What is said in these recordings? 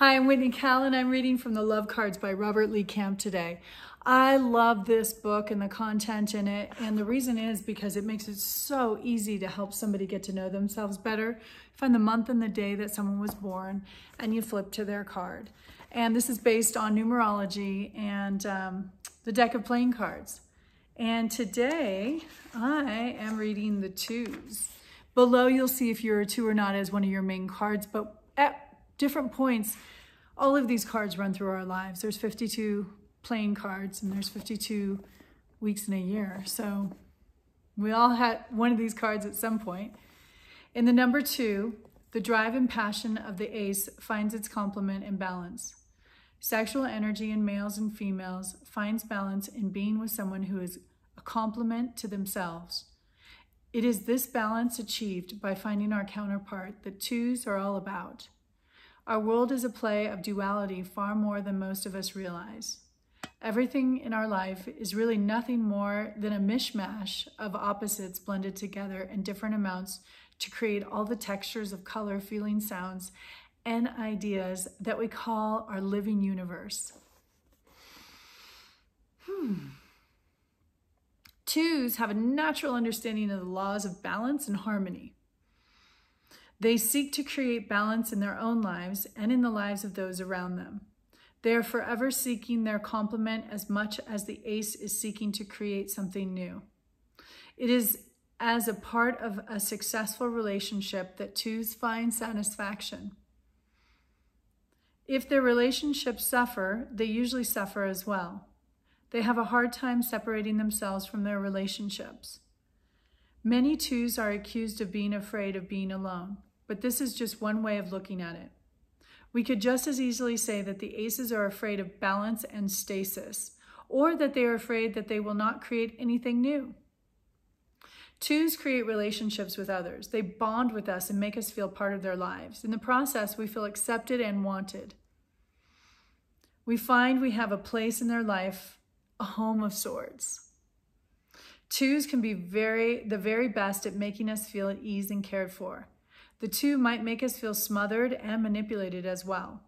Hi, I'm Whitney Cal, and I'm reading from the Love Cards by Robert Lee Camp today. I love this book and the content in it, and the reason is because it makes it so easy to help somebody get to know themselves better. Find the month and the day that someone was born, and you flip to their card. And this is based on numerology and the deck of playing cards. And today, I am reading the 2's. Below, you'll see if you're a 2 or not as one of your main cards, but at different points, all of these cards run through our lives. There's 52 playing cards and there's 52 weeks in a year. So we all had one of these cards at some point. In the number 2, the drive and passion of the ace finds its complement in balance. Sexual energy in males and females finds balance in being with someone who is a complement to themselves. It is this balance achieved by finding our counterpart that 2's are all about. Our world is a play of duality far more than most of us realize. Everything in our life is really nothing more than a mishmash of opposites blended together in different amounts to create all the textures of color, feelings, sounds, and ideas that we call our living universe. 2's have a natural understanding of the laws of balance and harmony. They seek to create balance in their own lives and in the lives of those around them. They are forever seeking their complement as much as the ace is seeking to create something new. It is as a part of a successful relationship that 2's find satisfaction. If their relationships suffer, they usually suffer as well. They have a hard time separating themselves from their relationships. Many 2's are accused of being afraid of being alone, but this is just one way of looking at it. We could just as easily say that the aces are afraid of balance and stasis, or that they are afraid that they will not create anything new. 2's create relationships with others. They bond with us and make us feel part of their lives. In the process, we feel accepted and wanted. We find we have a place in their life, a home of sorts. 2's can be the very best at making us feel at ease and cared for. The 2 might make us feel smothered and manipulated as well.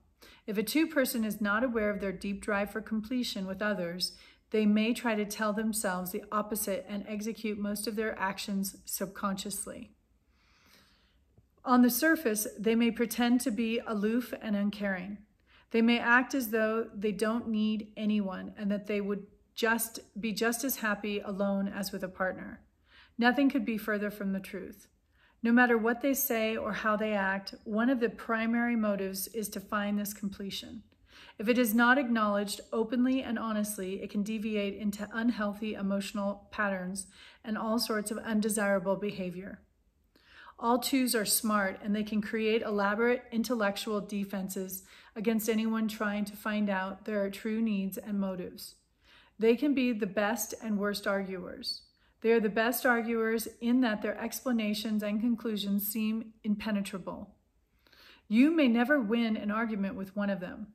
If a 2 person is not aware of their deep drive for completion with others, they may try to tell themselves the opposite and execute most of their actions subconsciously. On the surface, they may pretend to be aloof and uncaring. They may act as though they don't need anyone and that they would be just as happy alone as with a partner. Nothing could be further from the truth. No matter what they say or how they act, one of the primary motives is to find this completion. If it is not acknowledged openly and honestly, it can deviate into unhealthy emotional patterns and all sorts of undesirable behavior. All 2's are smart, and they can create elaborate intellectual defenses against anyone trying to find out their true needs and motives. They can be the best and worst arguers. They are the best arguers in that their explanations and conclusions seem impenetrable. You may never win an argument with one of them.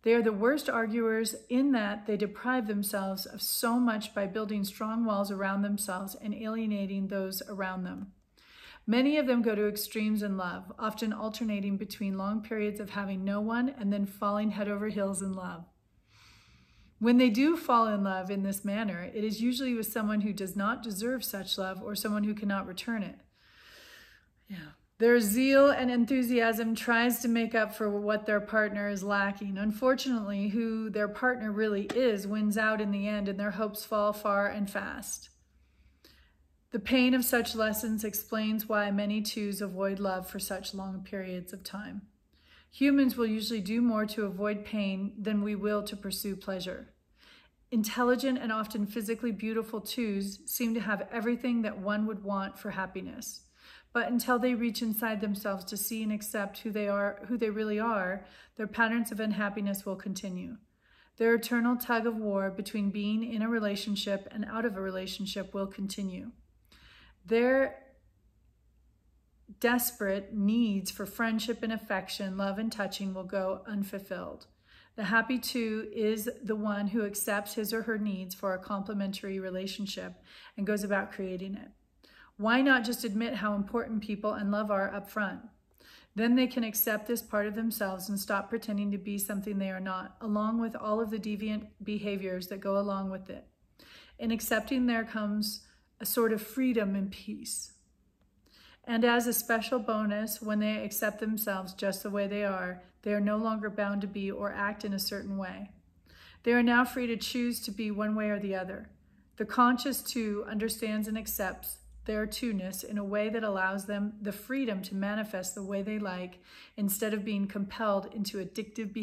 They are the worst arguers in that they deprive themselves of so much by building strong walls around themselves and alienating those around them. Many of them go to extremes in love, often alternating between long periods of having no one and then falling head over heels in love. When they do fall in love in this manner, it is usually with someone who does not deserve such love or someone who cannot return it. Their zeal and enthusiasm tries to make up for what their partner is lacking. Unfortunately, who their partner really is wins out in the end, and their hopes fall far and fast. The pain of such lessons explains why many 2's avoid love for such long periods of time. Humans will usually do more to avoid pain than we will to pursue pleasure. Intelligent and often physically beautiful 2's seem to have everything that one would want for happiness. But until they reach inside themselves to see and accept who they really are, their patterns of unhappiness will continue. Their eternal tug of war between being in a relationship and out of a relationship will continue. Their desperate needs for friendship and affection, love and touching will go unfulfilled. The happy 2 is the one who accepts his or her needs for a complementary relationship and goes about creating it. Why not just admit how important people and love are up front? Then they can accept this part of themselves and stop pretending to be something they are not, along with all of the deviant behaviors that go along with it. In accepting, there comes a sort of freedom and peace. And as a special bonus, when they accept themselves just the way they are no longer bound to be or act in a certain way. They are now free to choose to be one way or the other. The conscious two understands and accepts their two-ness in a way that allows them the freedom to manifest the way they like instead of being compelled into addictive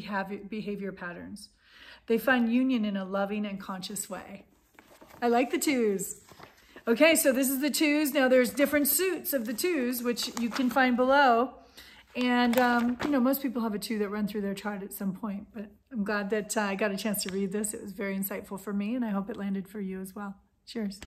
behavior patterns. They find union in a loving and conscious way. I like the 2's. Okay, so this is the 2's. Now there's different suits of the 2's, which you can find below. And, you know, most people have a 2 that run through their chart at some point, but I'm glad that I got a chance to read this. It was very insightful for me, and I hope it landed for you as well. Cheers.